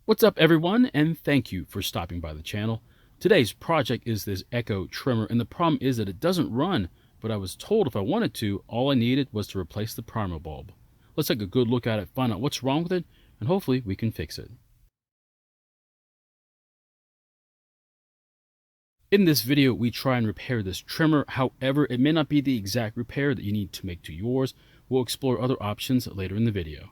What's up everyone, and thank you for stopping by the channel. Today's project is this Echo trimmer, and the problem is that it doesn't run, but I was told if I wanted to, all I needed was to replace the primer bulb. Let's take a good look at it, find out what's wrong with it, and hopefully we can fix it. In this video, we try and repair this trimmer. However, it may not be the exact repair that you need to make to yours. We'll explore other options later in the video.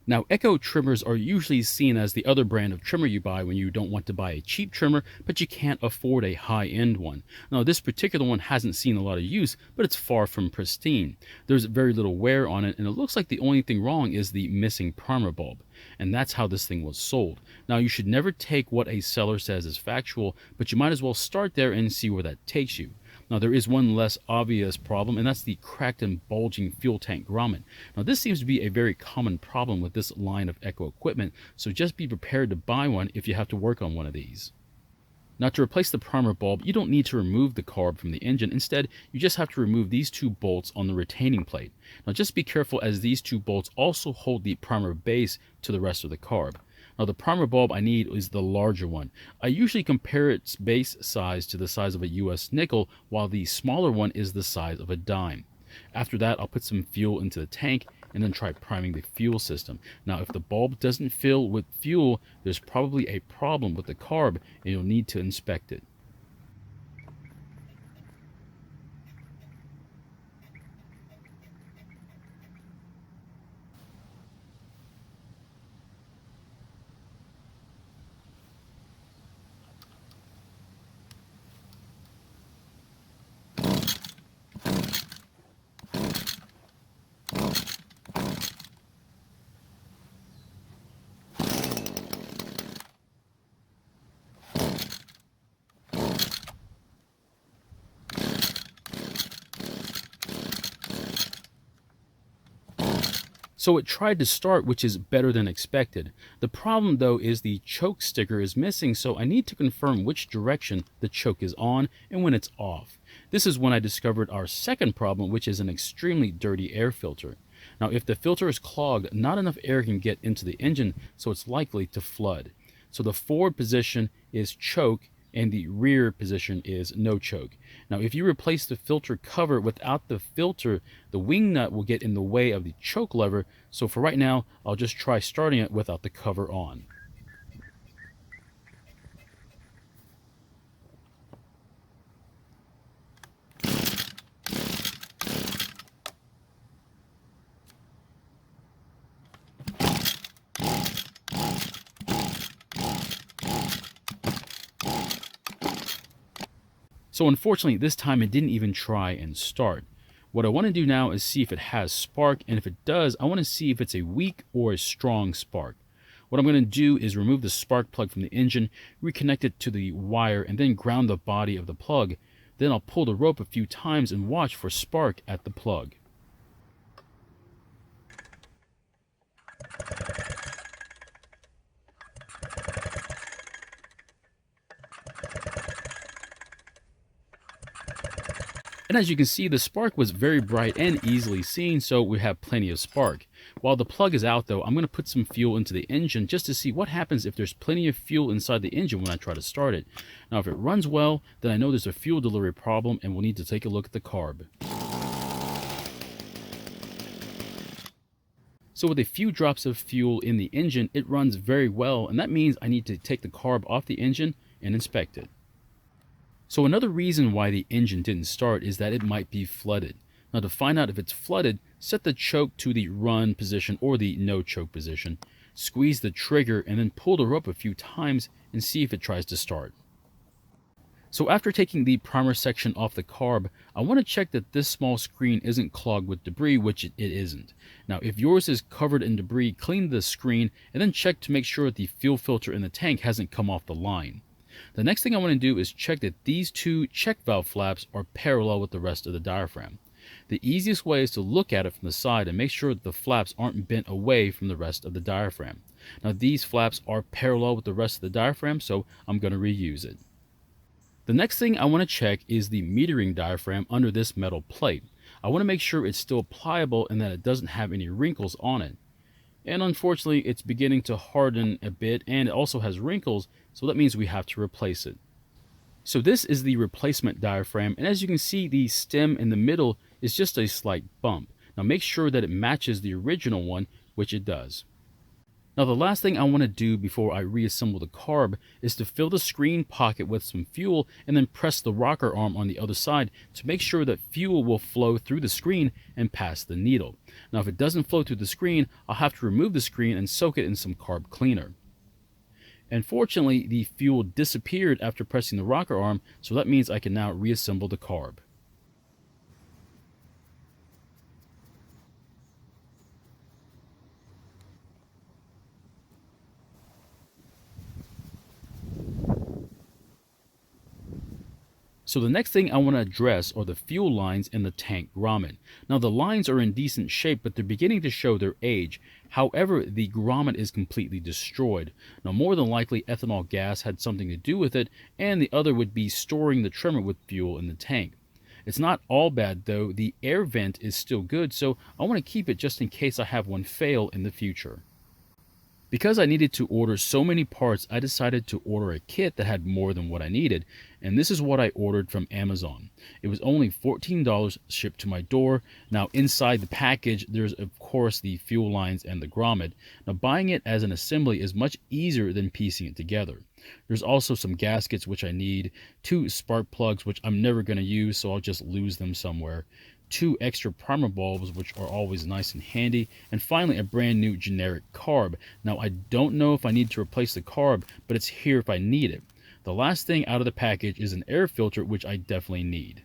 Now, Echo trimmers are usually seen as the other brand of trimmer you buy when you don't want to buy a cheap trimmer, but you can't afford a high-end one. Now, this particular one hasn't seen a lot of use, but it's far from pristine. There's very little wear on it, and it looks like the only thing wrong is the missing primer bulb. And that's how this thing was sold. Now, you should never take what a seller says as factual, but you might as well start there and see where that takes you. Now, there is one less obvious problem, and that's the cracked and bulging fuel tank grommet. Now, this seems to be a very common problem with this line of Echo equipment, so just be prepared to buy one if you have to work on one of these. Now, to replace the primer bulb, you don't need to remove the carb from the engine. Instead, you just have to remove these two bolts on the retaining plate. Now, just be careful as these two bolts also hold the primer base to the rest of the carb. Now, the primer bulb I need is the larger one. I usually compare its base size to the size of a US nickel, while the smaller one is the size of a dime. After that, I'll put some fuel into the tank and then try priming the fuel system. Now, if the bulb doesn't fill with fuel, there's probably a problem with the carb and you'll need to inspect it. So it tried to start, which is better than expected. The problem though is the choke sticker is missing, so I need to confirm which direction the choke is on and when it's off. This is when I discovered our second problem, which is an extremely dirty air filter. Now, if the filter is clogged, not enough air can get into the engine, so it's likely to flood. So the forward position is choke, and the rear position is no choke. Now, if you replace the filter cover without the filter, the wing nut will get in the way of the choke lever. So for right now, I'll just try starting it without the cover on. So unfortunately, this time it didn't even try and start. What I want to do now is see if it has spark, and if it does, I want to see if it's a weak or a strong spark. What I'm going to do is remove the spark plug from the engine, reconnect it to the wire, and then ground the body of the plug. Then I'll pull the rope a few times and watch for spark at the plug. And as you can see, the spark was very bright and easily seen, so we have plenty of spark. While the plug is out though, I'm going to put some fuel into the engine just to see what happens if there's plenty of fuel inside the engine when I try to start it. Now, if it runs well, then I know there's a fuel delivery problem and we'll need to take a look at the carb. So with a few drops of fuel in the engine, it runs very well, and that means I need to take the carb off the engine and inspect it. So another reason why the engine didn't start is that it might be flooded. Now, to find out if it's flooded, set the choke to the run position or the no choke position, squeeze the trigger, and then pull the rope a few times and see if it tries to start. So after taking the primer section off the carb, I want to check that this small screen isn't clogged with debris, which it isn't. Now, if yours is covered in debris, clean the screen and then check to make sure that the fuel filter in the tank hasn't come off the line. The next thing I want to do is check that these two check valve flaps are parallel with the rest of the diaphragm. The easiest way is to look at it from the side and make sure that the flaps aren't bent away from the rest of the diaphragm. Now, these flaps are parallel with the rest of the diaphragm, so I'm going to reuse it. The next thing I want to check is the metering diaphragm under this metal plate. I want to make sure it's still pliable and that it doesn't have any wrinkles on it. And unfortunately, it's beginning to harden a bit, and it also has wrinkles, so that means we have to replace it. So this is the replacement diaphragm, and as you can see, the stem in the middle is just a slight bump. Now make sure that it matches the original one, which it does. Now the last thing I want to do before I reassemble the carb is to fill the screen pocket with some fuel and then press the rocker arm on the other side to make sure that fuel will flow through the screen and past the needle. Now if it doesn't flow through the screen, I'll have to remove the screen and soak it in some carb cleaner. And fortunately, the fuel disappeared after pressing the rocker arm, so that means I can now reassemble the carb. So the next thing I want to address are the fuel lines in the tank grommet. Now the lines are in decent shape, but they're beginning to show their age. However, the grommet is completely destroyed. Now more than likely ethanol gas had something to do with it, and the other would be storing the trimmer with fuel in the tank. It's not all bad though, the air vent is still good, so I want to keep it just in case I have one fail in the future. Because I needed to order so many parts, I decided to order a kit that had more than what I needed, and this is what I ordered from Amazon. It was only $14 shipped to my door. Now inside the package, there's of course the fuel lines and the grommet. Now buying it as an assembly is much easier than piecing it together. There's also some gaskets which I need, 2 spark plugs which I'm never going to use, so I'll just lose them somewhere, 2 extra primer bulbs, which are always nice and handy, and finally a brand new generic carb. Now I don't know if I need to replace the carb, but it's here if I need it. The last thing out of the package is an air filter, which I definitely need.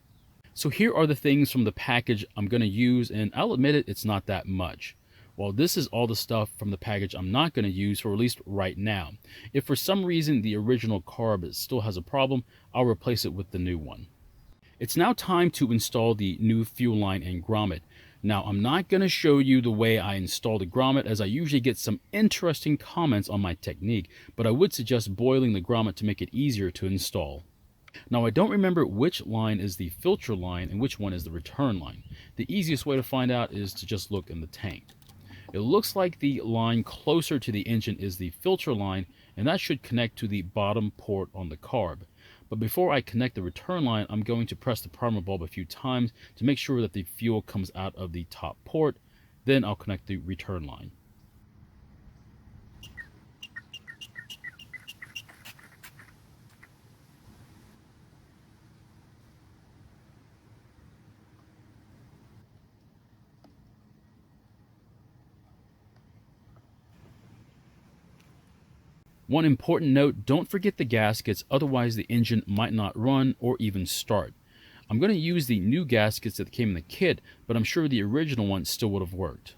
So here are the things from the package I'm going to use, and I'll admit it's not that much. Well, this is all the stuff from the package I'm not going to use, for at least right now. If for some reason the original carb still has a problem, I'll replace it with the new one. It's now time to install the new fuel line and grommet. Now, I'm not going to show you the way I install the grommet, as I usually get some interesting comments on my technique, but I would suggest boiling the grommet to make it easier to install. Now, I don't remember which line is the filter line and which one is the return line. The easiest way to find out is to just look in the tank. It looks like the line closer to the engine is the filter line, and that should connect to the bottom port on the carb. But before I connect the return line, I'm going to press the primer bulb a few times to make sure that the fuel comes out of the top port. Then I'll connect the return line. One important note, don't forget the gaskets, otherwise the engine might not run or even start. I'm going to use the new gaskets that came in the kit, but I'm sure the original one still would have worked.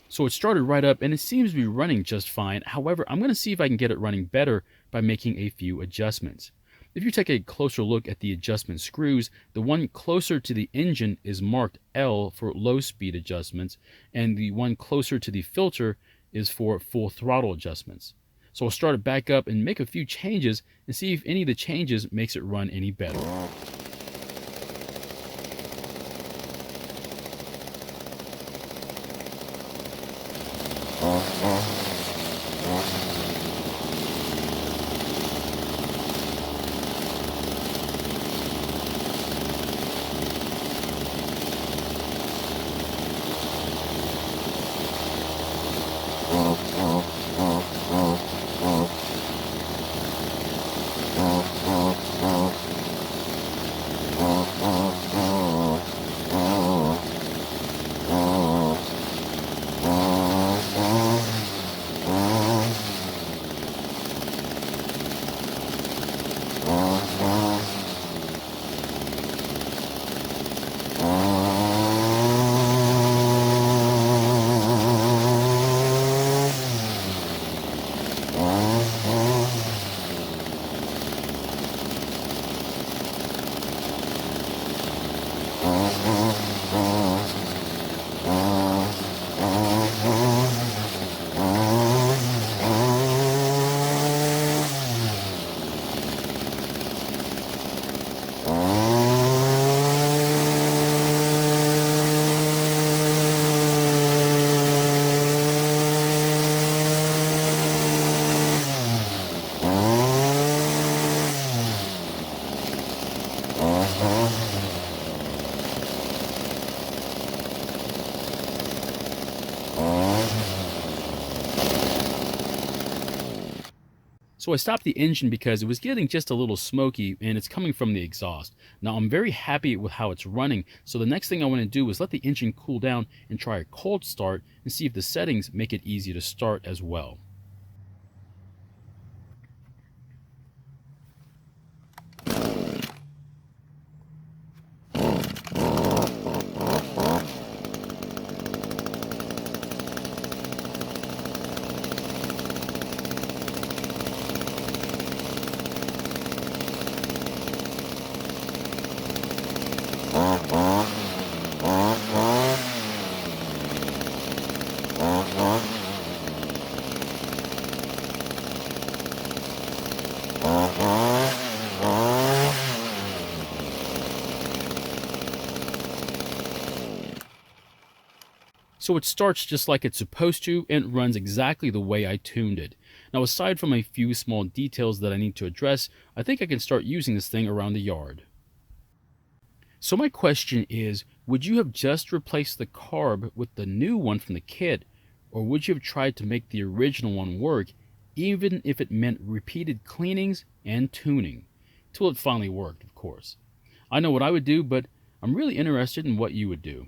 So it started right up and it seems to be running just fine. However, I'm going to see if I can get it running better by making a few adjustments. If you take a closer look at the adjustment screws, the one closer to the engine is marked L for low speed adjustments, and the one closer to the filter is for full throttle adjustments. So I'll start it back up and make a few changes and see if any of the changes makes it run any better. So I stopped the engine because it was getting just a little smoky and it's coming from the exhaust. Now I'm very happy with how it's running, so the next thing I want to do is let the engine cool down and try a cold start and see if the settings make it easy to start as well. So it starts just like it's supposed to and runs exactly the way I tuned it. Now aside from a few small details that I need to address, I think I can start using this thing around the yard. So my question is, would you have just replaced the carb with the new one from the kit, or would you have tried to make the original one work, even if it meant repeated cleanings and tuning, till it finally worked, of course? I know what I would do, but I'm really interested in what you would do.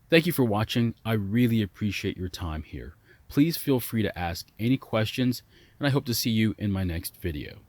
Thank you for watching. I really appreciate your time here. Please feel free to ask any questions, and I hope to see you in my next video.